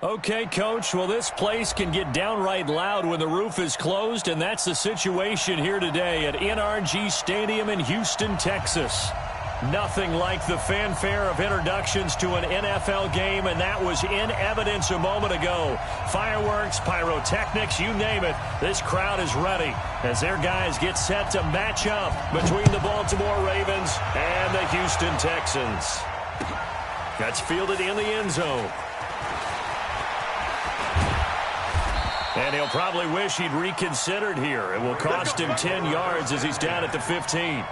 Okay, Coach, well, this place can get downright loud when the roof is closed, and that's the situation here today at NRG Stadium in Houston, Texas. Nothing like the fanfare of introductions to an NFL game, and that was in evidence a moment ago. Fireworks, pyrotechnics, you name it, this crowd is ready as their guys get set to match up between the Baltimore Ravens and the Houston Texans. That's fielded in the end zone. And he'll probably wish he'd reconsidered here. It will cost him 10 yards as he's down at the 15.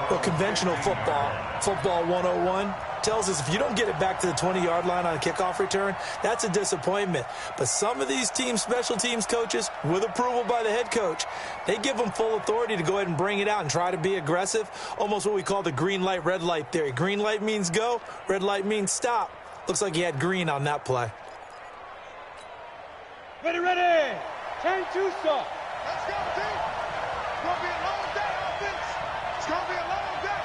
Well, conventional football 101, tells us if you don't get it back to the 20-yard line on a kickoff return, that's a disappointment. But some of these special teams coaches, with approval by the head coach, they give them full authority to go ahead and bring it out and try to be aggressive, almost what we call the green light, red light theory. Green light means go, red light means stop. Looks like he had green on that play. Ready. 10-2 stop. Let's go, team. It's going to be a long day, offense. It's going to be a long day.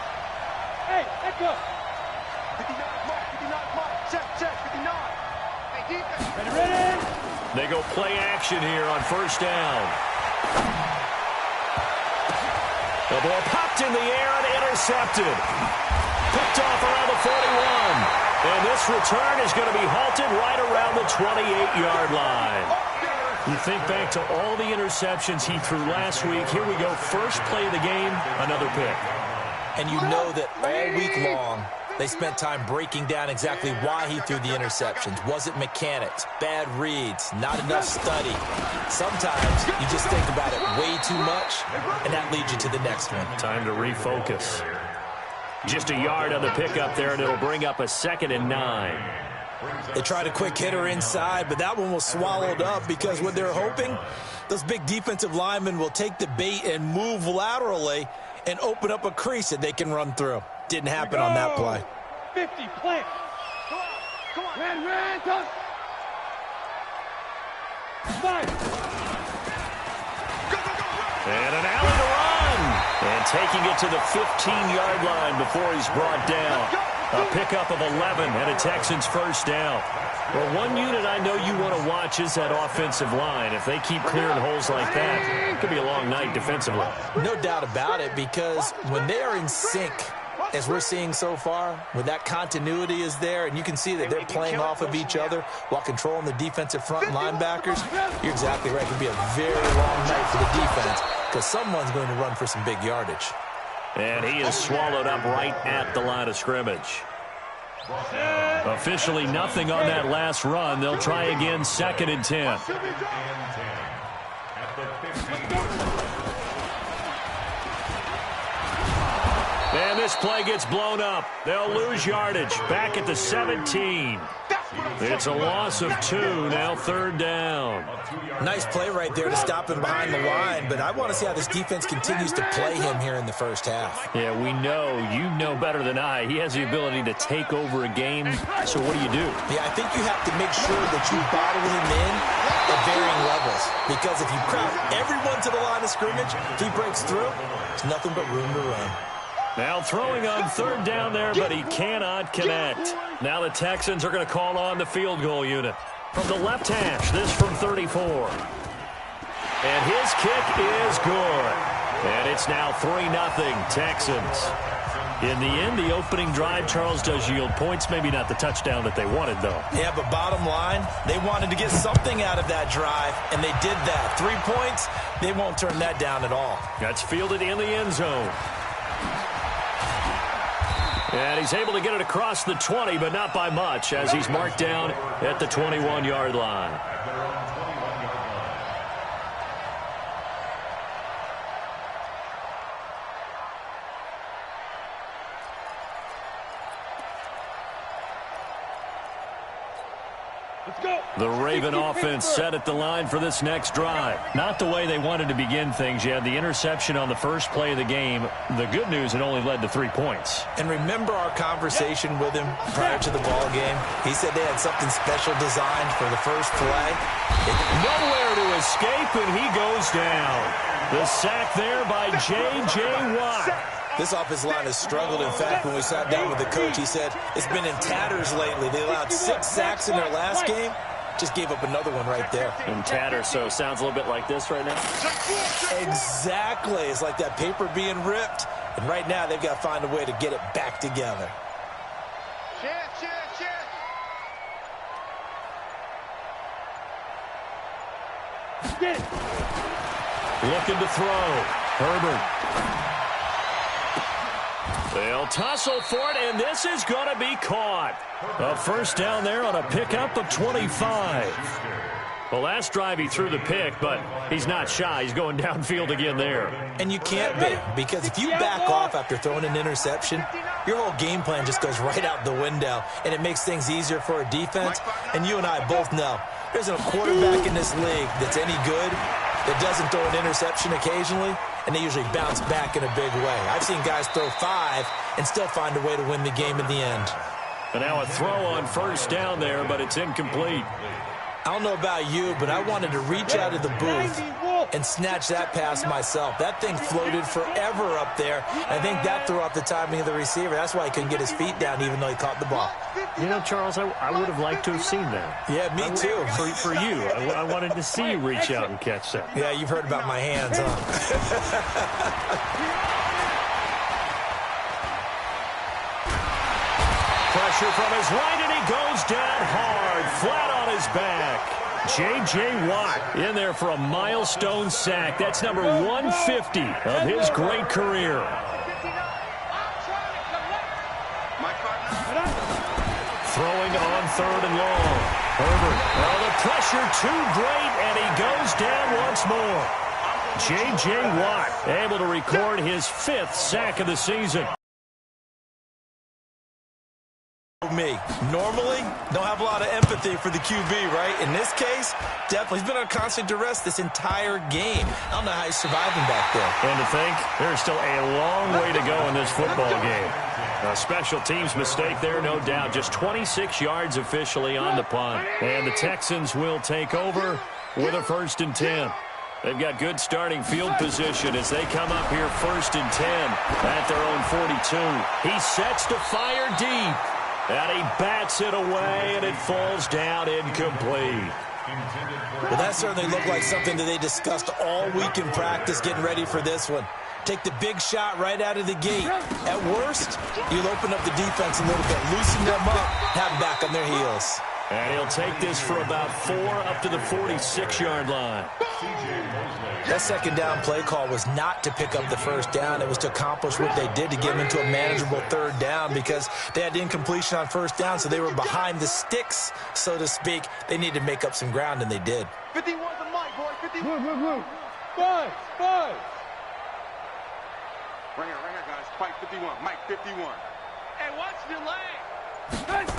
Hey, echo. 59 mark. Check. 59. Hey, defense. Ready. They go play action here on first down. The ball popped in the air and intercepted. Picked off around the 41. And this return is going to be halted right around the 28-yard line. You think back to all the interceptions he threw last week. Here we go. First play of the game, another pick. And you know that all week long, they spent time breaking down exactly why he threw the interceptions. Was it mechanics, bad reads, not enough study? Sometimes you just think about it way too much, and that leads you to the next one. Time to refocus. Just a yard on the pickup there, and it'll bring up a 2nd and 9. They tried a quick hitter inside, but that one was swallowed up because what they're hoping, those big defensive linemen will take the bait and move laterally and open up a crease that they can run through. Didn't happen on that play. 50, plant. Come on. Ran, done. 5. And an alley to run. And taking it to the 15-yard line before he's brought down. A pickup of 11 and a Texans first down. Well, one unit I know you want to watch is that offensive line. If they keep clearing holes like that, it could be a long night defensively. No doubt about it, because when they are in sync, as we're seeing so far, when that continuity is there, and you can see that they're playing off of each other while controlling the defensive front linebackers, you're exactly right. It could be a very long night for the defense because someone's going to run for some big yardage. And he is swallowed up right at the line of scrimmage. Officially nothing on that last run. They'll try again, 2nd and 10. And this play gets blown up. They'll lose yardage. Back at the 17. It's a loss of 2. Now 3rd down. Nice play right there to stop him behind the line, but I want to see how this defense continues to play him here in the first half. Yeah, we know. You know better than I. He has the ability to take over a game. So what do you do? Yeah, I think you have to make sure that you bottle him in at varying levels, because if you crowd everyone to the line of scrimmage, if he breaks through, there's nothing but room to run. Now throwing on 3rd down there, but he cannot connect. Now the Texans are going to call on the field goal unit. From the left hash, this from 34. And his kick is good. And it's now 3-0 Texans. In the end, the opening drive, Charles, does yield points. Maybe not the touchdown that they wanted, though. Yeah, but bottom line, they wanted to get something out of that drive, and they did that. 3 points, they won't turn that down at all. That's fielded in the end zone. And he's able to get it across the 20, but not by much, as he's marked down at the 21-yard line. The Raven offense set at the line for this next drive. Not the way they wanted to begin things. You had the interception on the first play of the game. The good news, it only led to 3 points. And remember our conversation with him prior to the ball game? He said they had something special designed for the first play. Nowhere to escape, and he goes down. The sack there by J.J. Watt. This offensive line has struggled. In fact, when we sat down with the coach, he said it's been in tatters lately. They allowed 6 sacks in their last game. Just gave up another one right there. And tatter, so sounds a little bit like this right now. Exactly. It's like that paper being ripped. And right now, they've got to find a way to get it back together. Looking to throw. Herbert. They'll tussle for it, and this is going to be caught. A first down there on a pickup of 25. Well, last drive he threw the pick, but he's not shy. He's going downfield again there. And you can't be, because if you back off after throwing an interception, your whole game plan just goes right out the window, and it makes things easier for a defense. And you and I both know there's a quarterback in this league that's any good that doesn't throw an interception occasionally, and they usually bounce back in a big way. I've seen guys throw 5 and still find a way to win the game in the end. And now a throw on first down there, but it's incomplete. I don't know about you, but I wanted to reach out of the booth and snatch that pass myself. That thing floated forever up there. I think that threw off the timing of the receiver. That's why he couldn't get his feet down even though he caught the ball. You know, Charles, I would have liked to have seen that. Yeah, me too. For you. I wanted to see you reach out and catch that. Yeah, you've heard about my hands, huh? Pressure from his right, and he goes down hard, flat on his back. J.J. Watt in there for a milestone sack. That's number 150 of his great career. Throwing on third and long. Herbert. Well, the pressure too great, and he goes down once more. J.J. Watt able to record his 5th sack of the season. Me. Normally, don't have a lot of empathy for the QB, right? In this case, definitely. He's been on constant duress this entire game. I don't know how he's surviving back there. And to think, there's still a long way to go in this football game. A special teams mistake there, no doubt. Just 26 yards officially on the punt. And the Texans will take over with a 1st and 10. They've got good starting field position as they come up here 1st and 10 at their own 42. He sets to fire deep. And he bats it away, and it falls down incomplete. Well, that certainly looked like something that they discussed all week in practice getting ready for this one. Take the big shot right out of the gate. At worst, you'll open up the defense a little bit, loosen them up, have them back on their heels. And he'll take this for about 4 up to the 46-yard line. That second down play call was not to pick up the first down. It was to accomplish what they did to get them into a manageable 3rd down because they had incompletion on first down, so they were behind the sticks, so to speak. They needed to make up some ground, and they did. 51's the mic, boy. 51. Five. Ringer, guys. Fight 51. Mike 51. Hey, watch your leg.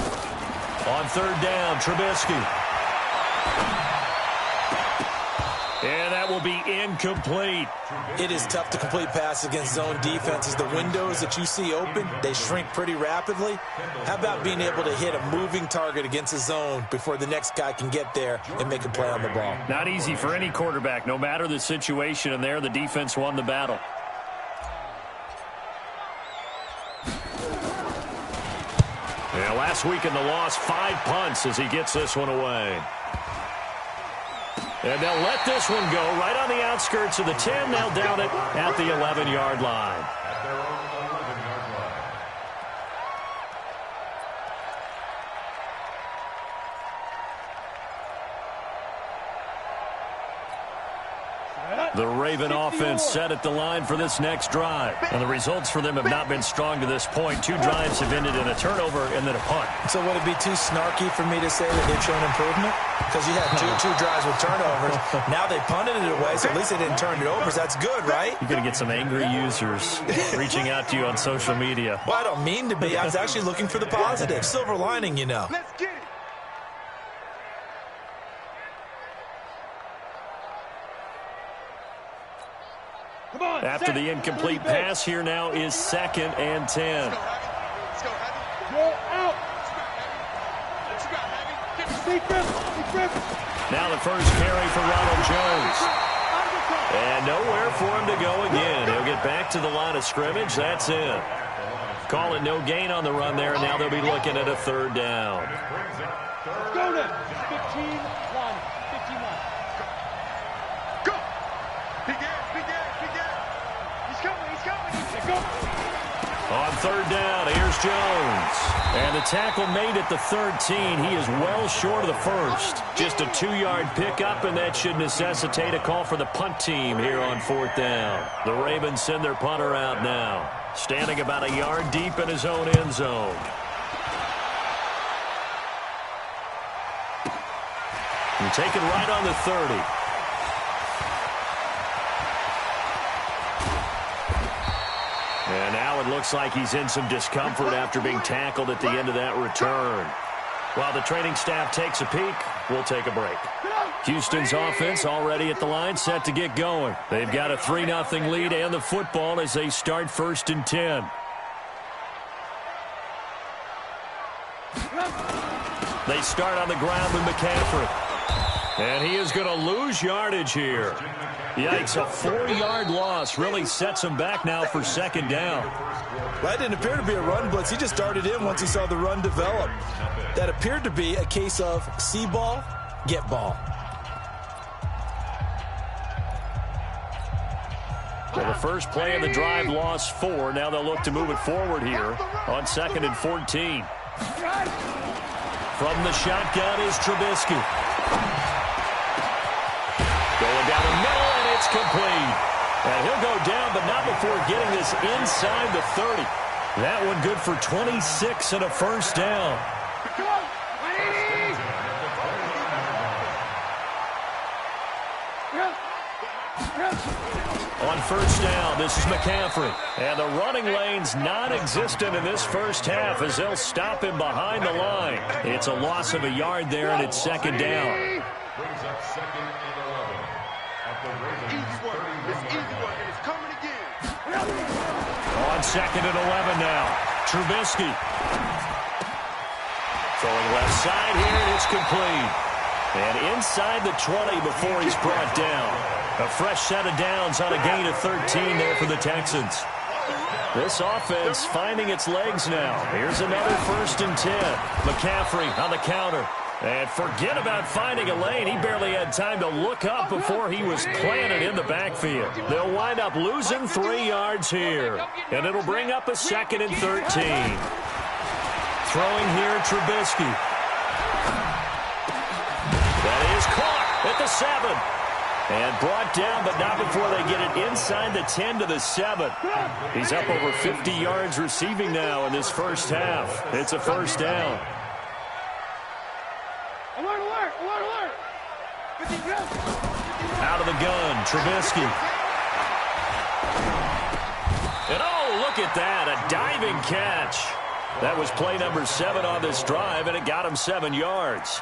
On 3rd down, Trubisky. And that will be incomplete. It is tough to complete passes against zone defenses. The windows that you see open, they shrink pretty rapidly. How about being able to hit a moving target against a zone before the next guy can get there and make a play on the ball? Not easy for any quarterback, no matter the situation. And there, the defense won the battle. Yeah, last week in the loss, 5 punts as he gets this one away. And they'll let this one go right on the outskirts of the 10. They'll down it at the 11-yard line. The Raven offense set at the line for this next drive. And the results for them have not been strong to this point. 2 drives have ended in a turnover and then a punt. So would it be too snarky for me to say that they've shown improvement? Because you had two drives with turnovers. Now they punted it away, so at least they didn't turn it over. So that's good, right? You're going to get some angry users reaching out to you on social media. Well, I don't mean to be. I was actually looking for the positive. Silver lining, you know. Let's get it. After the incomplete pass, here now is 2nd and 10. Let's go, Heavy. Go out. What you got, Heavy? Now the first carry for Ronald Jones. And nowhere for him to go again. He'll get back to the line of scrimmage. That's it. Call it no gain on the run there, and now they'll be looking at a 3rd down. Let's go then. 15-1. 15-1. Go. Begin. He's coming. Let's go. On third down, here's Jones. And the tackle made at the 13. He is well short of the first. Just a 2-yard pickup, and that should necessitate a call for the punt team here on fourth down. The Ravens send their punter out now, standing about a yard deep in his own end zone. And taken right on the 30. And now it looks like he's in some discomfort after being tackled at the end of that return. While the training staff takes a peek, we'll take a break. Houston's offense already at the line, set to get going. They've got a 3-0 lead and the football as they start 1st and 10. They start on the ground with McCaffrey. And he is going to lose yardage here. Yikes, a 4-yard loss really sets him back now for 2nd down. Well, that didn't appear to be a run blitz. He just darted in once he saw the run develop. That appeared to be a case of see ball, get ball. Well, the first play of the drive lost 4. Now they'll look to move it forward here on 2nd and 14. From the shotgun is Trubisky. Going down the middle, and it's complete. And he'll go down, but not before getting this inside the 30. That one good for 26 and a 1st down. On 1st down, this is McCaffrey. And the running lane's non-existent in this first half as they'll stop him behind the line. It's a loss of a yard there, and it's 2nd down. Brings up 2nd and 11. At the Ravens 30. It's easy work, and it's coming again. On 2nd and 11 now. Trubisky. Throwing left side here, and it's complete. And inside the 20 before he's brought down. A fresh set of downs on a gain of 13 there for the Texans. This offense finding its legs now. Here's another 1st and 10. McCaffrey on the counter. And forget about finding a lane. He barely had time to look up before he was planted in the backfield. They'll wind up losing 3 yards here. And it'll bring up a 2nd and 13. Throwing here, Trubisky. That is caught at the 7. And brought down, but not before they get it inside the 10 to the 7. He's up over 50 yards receiving now in this first half. It's a 1st down. Alert, alert, alert, alert. Out of the gun, Trubisky. And oh, look at that, a diving catch. That was play number 7 on this drive, and it got him 7 yards.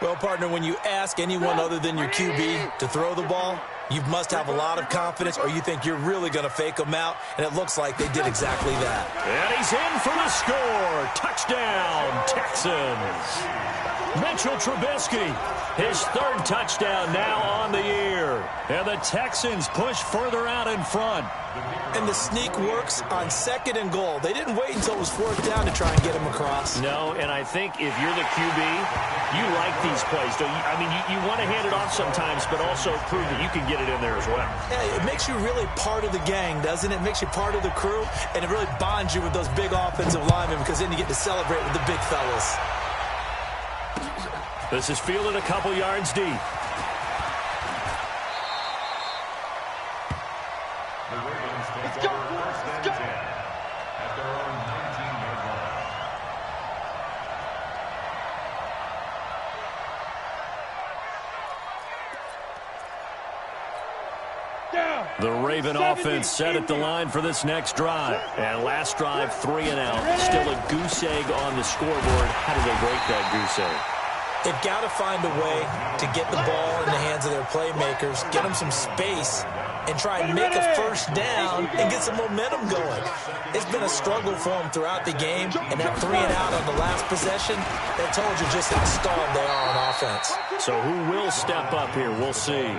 Well, partner, when you ask anyone other than your QB to throw the ball, you must have a lot of confidence, or you think you're really going to fake them out, and it looks like they did exactly that. And he's in for the score. Touchdown, Texans. Mitchell Trubisky, his 3rd touchdown now on the year. And the Texans push further out in front. And the sneak works on 2nd and goal. They didn't wait until it was 4th down to try and get him across. No, and I think if you're the QB, you like these plays, don't you? I mean, you want to hand it off sometimes, but also prove that you can get it in there as well. Yeah, it makes you really part of the gang, doesn't it? It makes you part of the crew, and it really bonds you with those big offensive linemen because then you get to celebrate with the big fellas. This is fielded a couple yards deep. Let's go, boys. Let's go. At their own 19-yard line. Down. The Raven offense set at the line for this next drive. And last drive, 3 and out. Still a goose egg on the scoreboard. How do they break that goose egg? They've got to find a way to get the ball in the hands of their playmakers, get them some space, and try and make a 1st down and get some momentum going. It's been a struggle for them throughout the game, and that 3 and out on the last possession, that told you just how stalled they are on offense. So who will step up here? We'll see.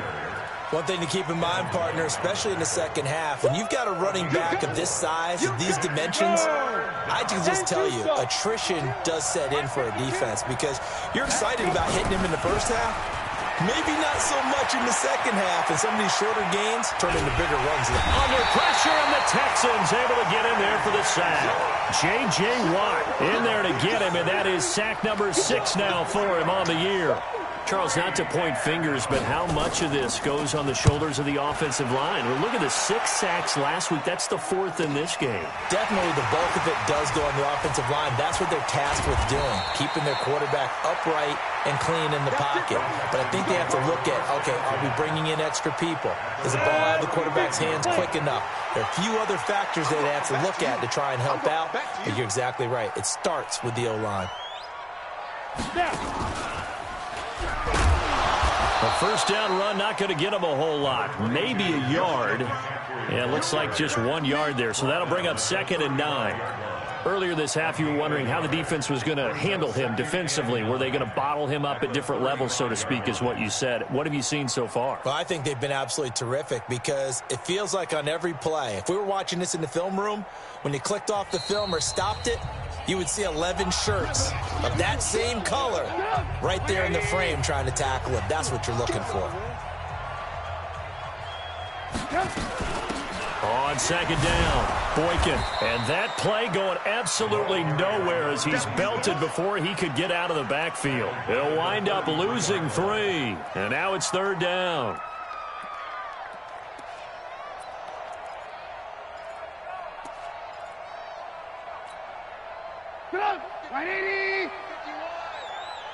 One thing to keep in mind, partner, especially in the second half, when you've got a running back of this size, these dimensions, I can just tell you, attrition does set in for a defense because you're excited about hitting him in the first half. Maybe not so much in the second half, and some of these shorter gains turn into bigger runs. Under pressure, and the Texans able to get in there for the sack. J.J. Watt in there to get him, and that is sack number 6 now for him on the year. Charles, not to point fingers, but how much of this goes on the shoulders of the offensive line? Well, look at the 6 sacks last week. That's the 4th in this game. Definitely the bulk of it does go on the offensive line. That's what they're tasked with doing, keeping their quarterback upright and clean in the pocket. But I think they have to look at, okay, are we bringing in extra people? Is the ball out of the quarterback's hands quick enough? There are a few other factors they have to look at to try and help out. But you're exactly right. It starts with the O-line. A first down run, not going to get him a whole lot. Maybe a yard. Yeah, it looks like just 1 yard there. So that'll bring up 2nd and 9. Earlier this half, you were wondering how the defense was going to handle him defensively. Were they going to bottle him up at different levels, so to speak, is what you said. What have you seen so far? Well, I think they've been absolutely terrific because it feels like on every play, if we were watching this in the film room, when you clicked off the film or stopped it, you would see 11 shirts of that same color right there in the frame trying to tackle it. That's what you're looking for. On 2nd down, Boykin. And that play going absolutely nowhere as he's belted before he could get out of the backfield. He'll wind up losing 3. And now it's 3rd down.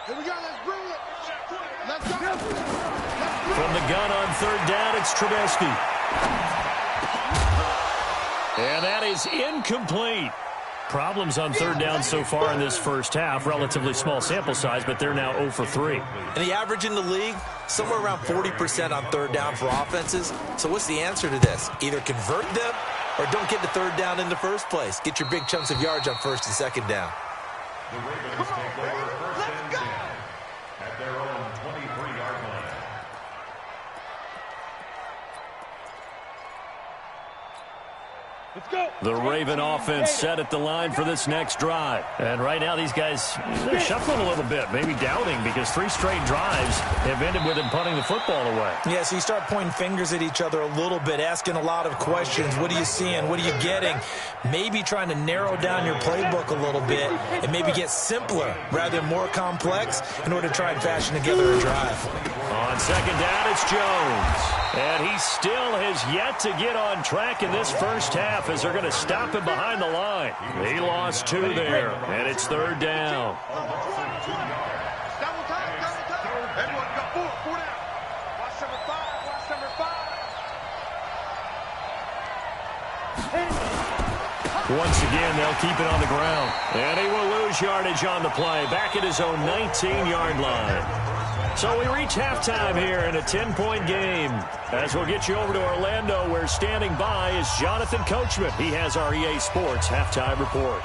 Here we go, let's bring it. Let's go. From the gun on 3rd down, it's Trubisky. And that is incomplete. Problems on 3rd down so far in this first half. Relatively small sample size, but they're now 0 for 3. And the average in the league, somewhere around 40% on 3rd down for offenses. So what's the answer to this? Either convert them or don't get the 3rd down in the first place. Get your big chunks of yards on 1st and 2nd down. The Ravens take over 1st and 10 at their own 23-yard line. Let's go. The Raven offense set at the line for this next drive. And right now these guys, they're shuffling a little bit, maybe doubting because 3 straight drives have ended with them punting the football away. Yeah, so you start pointing fingers at each other a little bit, asking a lot of questions. What are you seeing? What are you getting? Maybe trying to narrow down your playbook a little bit and maybe get simpler rather than more complex in order to try and fashion together a drive. On 2nd down, it's Jones. And he still has yet to get on track in this first half as they're going to stop him behind the line. He lost 2 there, and it's 3rd down. Double time. Everyone got 4 down. Watch number 5, watch number 5. Once again, they'll keep it on the ground. And he will lose yardage on the play, back at his own 19-yard line. So we reach halftime here in a 10-point game. As we'll get you over to Orlando, where standing by is Jonathan Coachman. He has our EA Sports halftime report.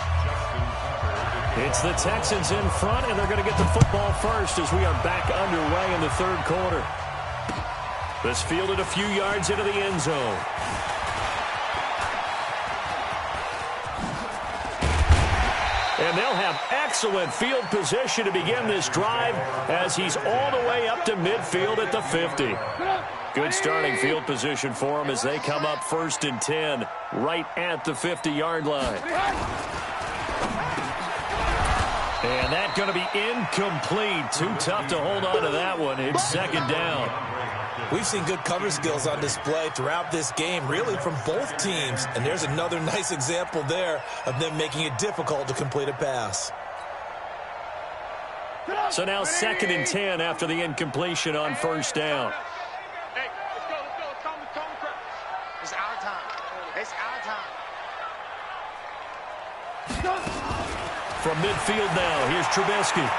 It's the Texans in front, and they're going to get the football first as we are back underway in the 3rd quarter. This fielded a few yards into the end zone. And they'll have excellent field position to begin this drive as he's all the way up to midfield at the 50. Good starting field position for him as they come up 1st and 10 right at the 50-yard line. And that's going to be incomplete. Too tough to hold on to that one. It's 2nd down. We've seen good cover skills on display throughout this game, really from both teams. And there's another nice example there of them making it difficult to complete a pass. So now 2nd and 10 after the incompletion on 1st down. Hey, let's go. Let's call the crowds. It's our time. It's our time. From midfield now, here's Trubisky.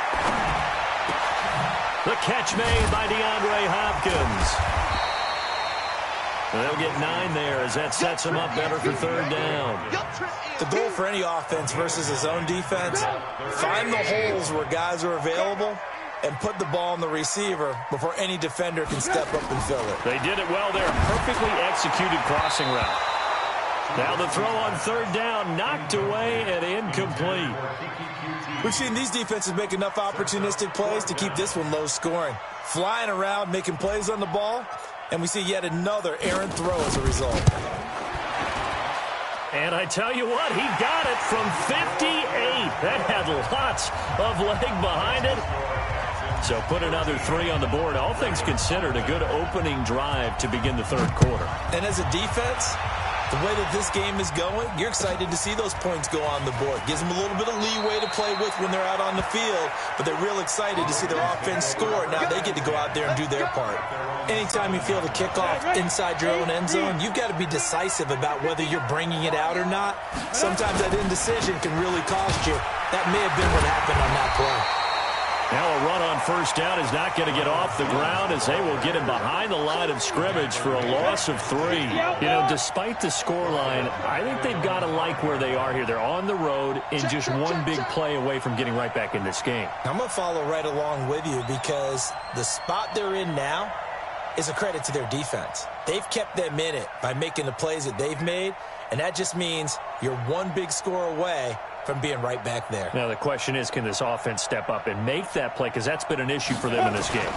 The catch made by DeAndre Hopkins. And they'll get 9 there as that sets them up better for 3rd down. The goal for any offense versus his own defense, find the holes where guys are available and put the ball on the receiver before any defender can step up and fill it. They did it well there. Perfectly executed crossing route. Now the throw on third down, knocked away and incomplete. We've seen these defenses make enough opportunistic plays to keep this one low scoring. Flying around, making plays on the ball, and we see yet another errant throw as a result. And I tell you what, he got it from 58. That had lots of leg behind it. So put another 3 on the board. All things considered, a good opening drive to begin the third quarter. And as a defense, the way that this game is going, you're excited to see those points go on the board. Gives them a little bit of leeway to play with when they're out on the field, but they're real excited to see their offense score. Now they get to go out there and do their part. Anytime you feel the kickoff inside your own end zone, you've got to be decisive about whether you're bringing it out or not. Sometimes that indecision can really cost you. That may have been what happened on that play. Now a run on first down is not going to get off the ground as they will get him behind the line of scrimmage for a loss of 3. You know, despite the scoreline, I think they've got to like where they are here. They're on the road and just one big play away from getting right back in this game. I'm going to follow right along with you because the spot they're in now is a credit to their defense. They've kept them in it by making the plays that they've made, and that just means you're one big score away from being right back there. Now the question is, can this offense step up and make that play? Because that's been an issue for them in this game.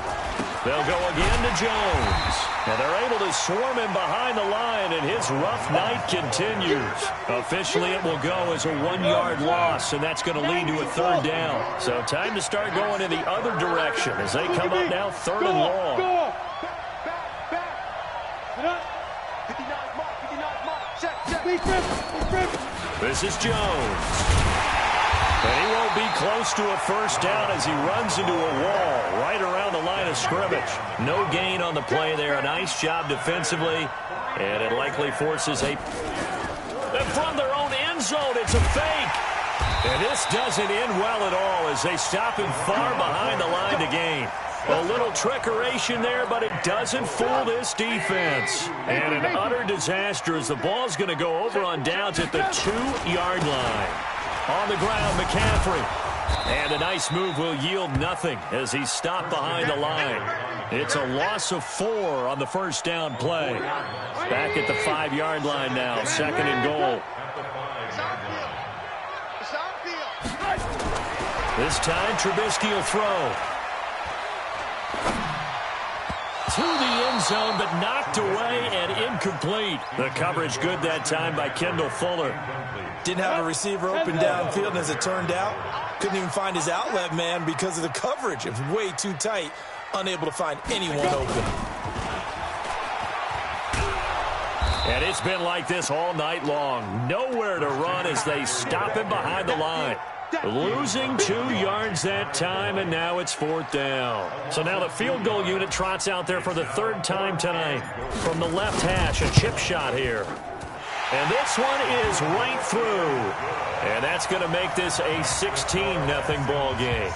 They'll go again to Jones. And they're able to swarm him behind the line, and his rough night continues. Officially, it will go as a 1-yard loss, and that's going to lead to a third down. So time to start going in the other direction as they come up now 3rd and long. This is Jones. And he won't be close to a first down as he runs into a wall right around the line of scrimmage. No gain on the play there. A nice job defensively. And it likely forces and from their own end zone, it's a fake. And this doesn't end well at all as they stop him far behind the line to gain. A little trickeration there, but it doesn't fool this defense. And an utter disaster as the ball's going to go over on downs at the 2-yard line. On the ground, McCaffrey. And a nice move will yield nothing as he's stopped behind the line. It's a loss of 4 on the first down play. Back at the 5-yard line now, 2nd and goal. This time, Trubisky will throw. To the end zone, but knocked away and incomplete. The coverage good that time by Kendall Fuller. Didn't have a receiver open downfield, and as it turned out, couldn't even find his outlet man because of the coverage. It was way too tight, unable to find anyone open. And it's been like this all night long. Nowhere to run as they stop him behind the line. Losing 2 yards that time, and now it's 4th down. So now the field goal unit trots out there for the 3rd time tonight. From the left hash, a chip shot here. And this one is right through. And that's going to make this a 16-0 ball game.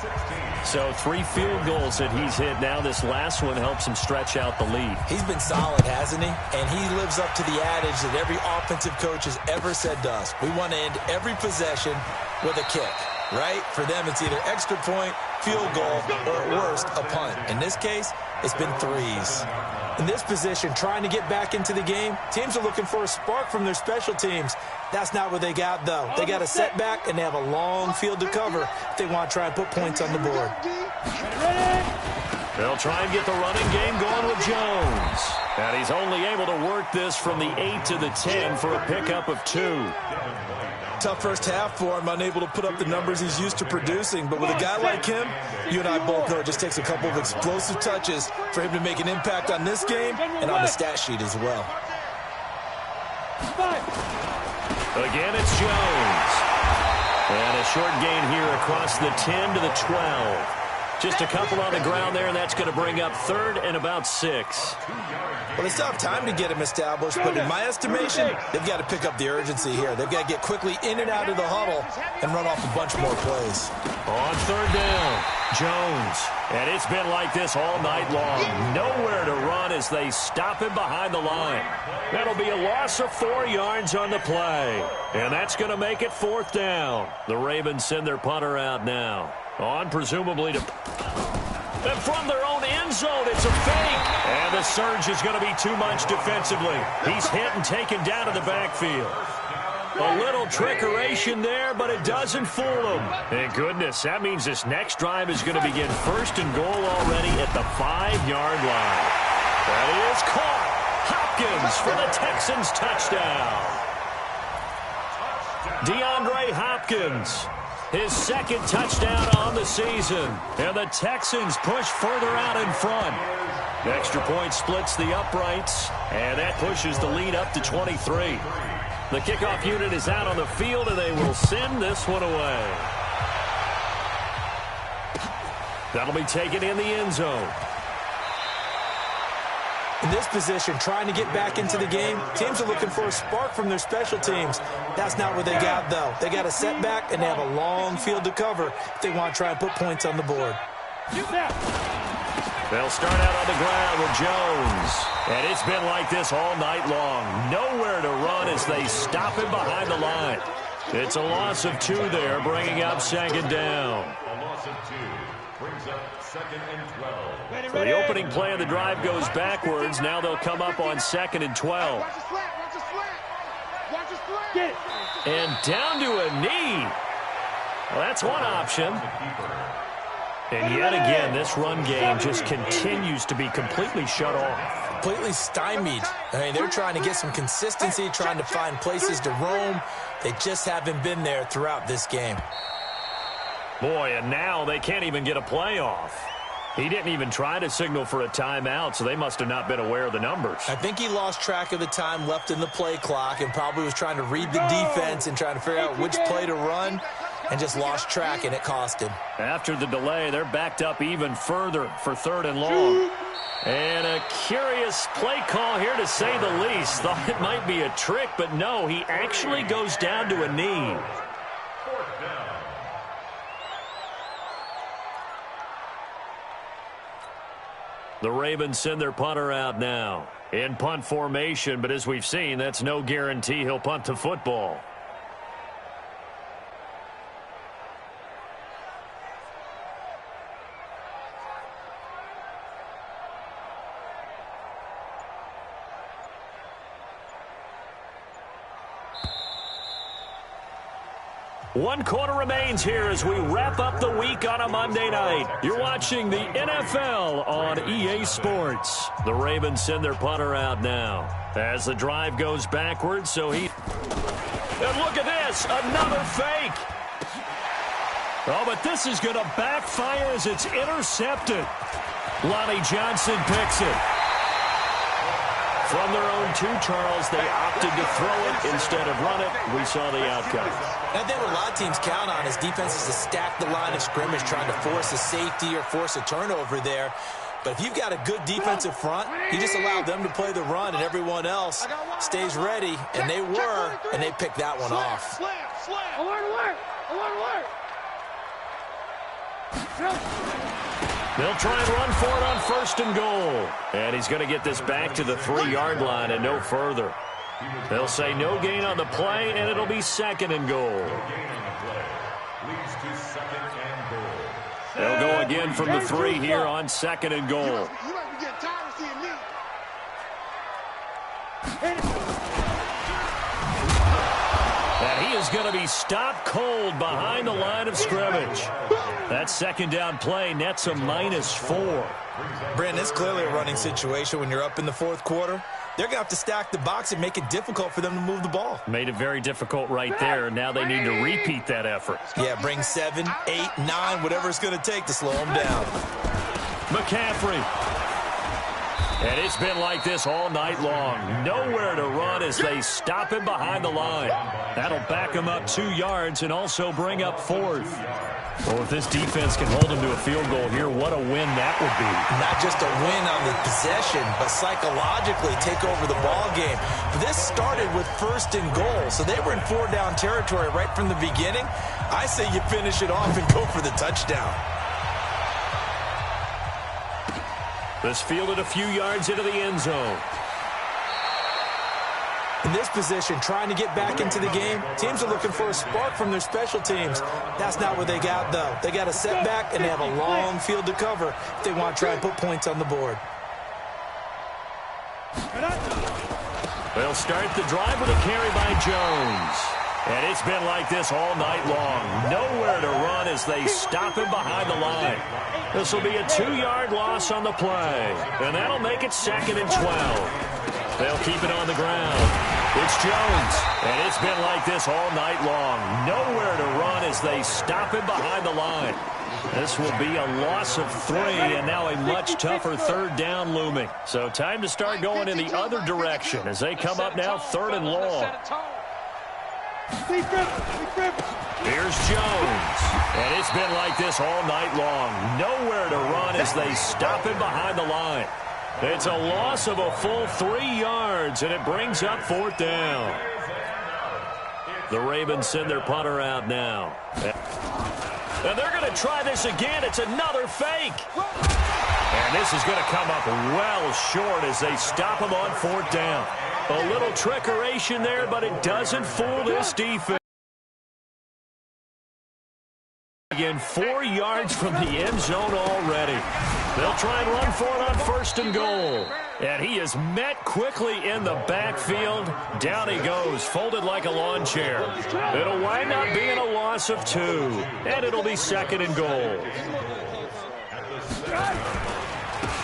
So 3 field goals that he's hit now. This last one helps him stretch out the lead. He's been solid, hasn't he? And he lives up to the adage that every offensive coach has ever said to us. We want to end every possession with a kick, right? For them, it's either extra point, field goal, or at worst, a punt. In this case, it's been 3s. In this position, trying to get back into the game, teams are looking for a spark from their special teams. That's not what they got, though. They got a setback, and they have a long field to cover if they want to try and put points on the board. They'll try and get the running game going with Jones. And he's only able to work this from the 8 to the 10 for a pickup of 2. Tough first half for him, unable to put up the numbers he's used to producing. But with a guy like him, you and I both know it just takes a couple of explosive touches for him to make an impact on this game and on the stat sheet as well. Again, it's Jones. And a short gain here across the 10 to the 12. Just a couple on the ground there, and that's going to bring up 3rd and about 6. Well, they still have time to get him established, but in my estimation, they've got to pick up the urgency here. They've got to get quickly in and out of the huddle and run off a bunch more plays. On 3rd down, Jones. And it's been like this all night long. Nowhere to run as they stop him behind the line. That'll be a loss of 4 yards on the play. And that's going to make it 4th down. The Ravens send their punter out now. On presumably to... And from their own end zone, it's a fake. And the surge is going to be too much defensively. He's hit and taken down to the backfield. A little trickeration there, but it doesn't fool him. Thank goodness, that means this next drive is going to begin first and goal already at the 5-yard line. That is caught. Hopkins for the Texans touchdown. DeAndre Hopkins, his second touchdown on the season. And the Texans push further out in front. Extra point splits the uprights, and that pushes the lead up to 23. The kickoff unit is out on the field, and they will send this one away. That'll be taken in the end zone. In this position, trying to get back into the game, teams are looking for a spark from their special teams. That's not what they got, though. They got a setback, and they have a long field to cover if they want to try and put points on the board. They'll start out on the ground with Jones. And it's been like this all night long. Nowhere to run as they stop him behind the line. It's a loss of 2 there, bringing up second down. A loss of 2 brings up second and 12. So the opening play of the drive goes backwards. Now they'll come up on second and 12. Watch the slant. Watch the slant. Watch the slant. Get it. And down to a knee. Well, that's one option. And yet again, this run game just continues to be completely shut off. Completely stymied. I mean, they're trying to get some consistency, trying to find places to roam. They just haven't been there throughout this game. Boy, and now they can't even get a play off. He didn't even try to signal for a timeout, so they must have not been aware of the numbers. I think he lost track of the time left in the play clock and probably was trying to read the defense and trying to figure out which play to run, and just lost track, and it cost him. After the delay, they're backed up even further for third and long. And a curious play call here, to say the least. Thought it might be a trick, but no, he actually goes down to a knee. The Ravens send their punter out now in punt formation, but as we've seen, that's no guarantee he'll punt the football. One quarter remains here as we wrap up the week on a Monday night. You're watching the NFL on EA Sports. The Ravens send their punter out now as the drive goes backwards, so he... And look at this, another fake. Oh, but this is going to backfire as it's intercepted. Lonnie Johnson picks it. From their own 2, Charles, they opted to throw it instead of run it. We saw the outcome. I think what a lot of teams count on is defenses to stack the line of scrimmage, trying to force a safety or force a turnover there. But if you've got a good defensive front, you just allow them to play the run and everyone else stays ready, and they were, and they picked that one off. Alert. They'll try and run for it on first and goal. And he's going to get this back to the 3-yard line and no further. They'll say no gain on the play, and it'll be second and goal. They'll go again from the 3 here on second and goal. You might be getting tired of seeing me. And he is going to be stopped cold behind the line of scrimmage. That second down play nets a -4. Brandon, it's clearly a running situation when you're up in the 4th quarter. They're going to have to stack the box and make it difficult for them to move the ball. Made it very difficult right there. Now they need to repeat that effort. Yeah, bring 7, 8, 9, whatever it's going to take to slow them down. McCaffrey. And it's been like this all night long. Nowhere to run as they stop him behind the line. That'll back him up 2 yards and also bring up 4th. Well, if this defense can hold him to a field goal here, what a win that would be. Not just a win on the possession, but psychologically take over the ball game. This started with first and goal, so they were in 4-down territory right from the beginning. I say you finish it off and go for the touchdown. This fielded a few yards into the end zone. In this position, trying to get back into the game, teams are looking for a spark from their special teams. That's not what they got, though. They got a setback, and they have a long field to cover if they want to try and put points on the board. They'll start the drive with a carry by Jones. And it's been like this all night long. Nowhere to run as they stop him behind the line. This will be a 2-yard loss on the play. And that'll make it 2nd and 12. They'll keep it on the ground. It's Jones. And it's been like this all night long. Nowhere to run as they stop him behind the line. This will be a loss of 3, and now a much tougher 3rd down looming. So time to start going in the other direction as they come up now 3rd and long. Here's Jones. And it's been like this all night long. Nowhere to run as they stop him behind the line. It's a loss of a full 3 yards, and it brings up 4th down. The Ravens send their punter out now. And they're going to try this again. It's another fake. And this is going to come up well short as they stop him on 4th down. A little trickeration there, but it doesn't fool this defense. Again, 4 yards from the end zone already. They'll try and run for it on 1st and goal. And he is met quickly in the backfield. Down he goes, folded like a lawn chair. It'll wind up being a loss of 2. And it'll be 2nd and goal.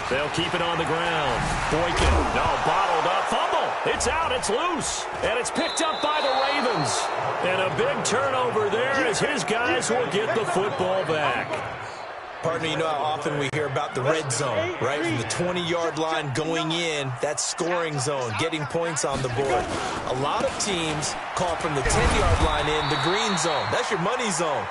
They'll keep it on the ground. Boykin, no, bottled up, fumble. It's out, it's loose. And it's picked up by the Ravens. And a big turnover there as his guys will get the football back. Partner, you know how often we hear about the red zone, right? From the 20-yard line going in, that's scoring zone, getting points on the board. A lot of teams call from the 10-yard line in the green zone. That's your money zone.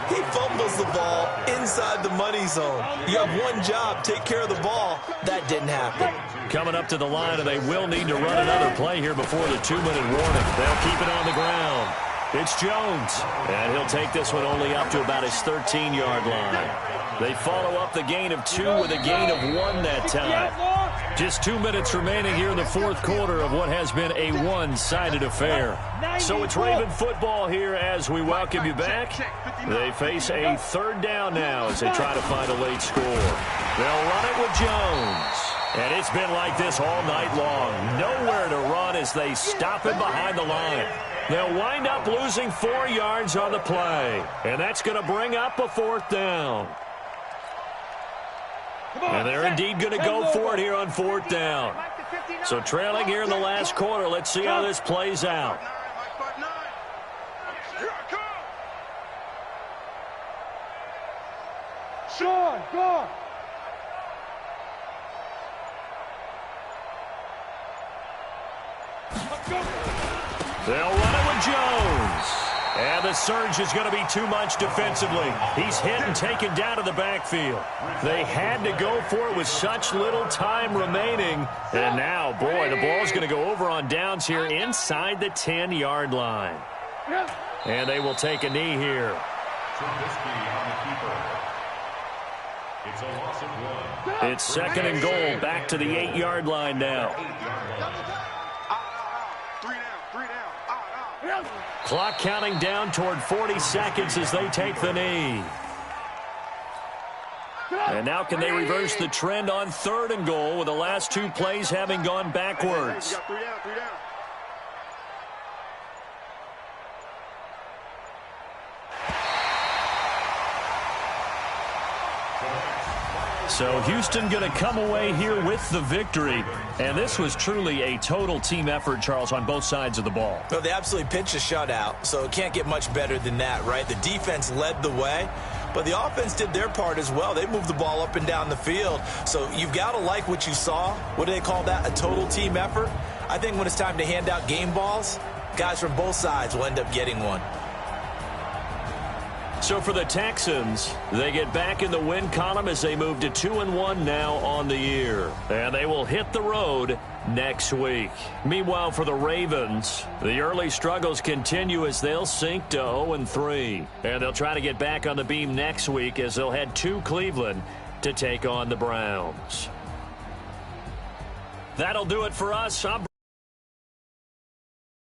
He fumbles the ball inside the money zone. You have one job, take care of the ball. That didn't happen. Coming up to the line, and they will need to run another play here before the 2-minute warning. They'll keep it on the ground. It's Jones, and he'll take this one only up to about his 13-yard line. They follow up the gain of 2 with a gain of 1 that time. Just 2 minutes remaining here in the 4th quarter of what has been a one-sided affair. So it's Raven football here as we welcome you back. They face a 3rd down now as they try to find a late score. They'll run it with Jones. And it's been like this all night long. Nowhere to run as they stop him behind the line. They'll wind up losing 4 yards on the play. And that's going to bring up a 4th down. And they're indeed going to go for it here on 4th down. So trailing here in the last quarter, let's see how this plays out. Sean, go! They'll run it with Jones. And the surge is going to be too much defensively. He's hit and taken down to the backfield. They had to go for it with such little time remaining. And now, boy, the ball's going to go over on downs here inside the 10-yard line. And they will take a knee here. It's 2nd and goal, back to the 8-yard line now. Clock counting down toward 40 seconds as they take the knee. And now can they reverse the trend on 3rd and goal with the last 2 plays having gone backwards? So Houston going to come away here with the victory. And this was truly a total team effort, Charles, on both sides of the ball. Well, they absolutely pitched a shutout, so it can't get much better than that, right? The defense led the way, but the offense did their part as well. They moved the ball up and down the field. So you've got to like what you saw. What do they call that? A total team effort? I think when it's time to hand out game balls, guys from both sides will end up getting one. So for the Texans, they get back in the win column as they move to 2-1 now on the year. And they will hit the road next week. Meanwhile, for the Ravens, the early struggles continue as they'll sink to 0-3. And they'll try to get back on the beam next week as they'll head to Cleveland to take on the Browns. That'll do it for us.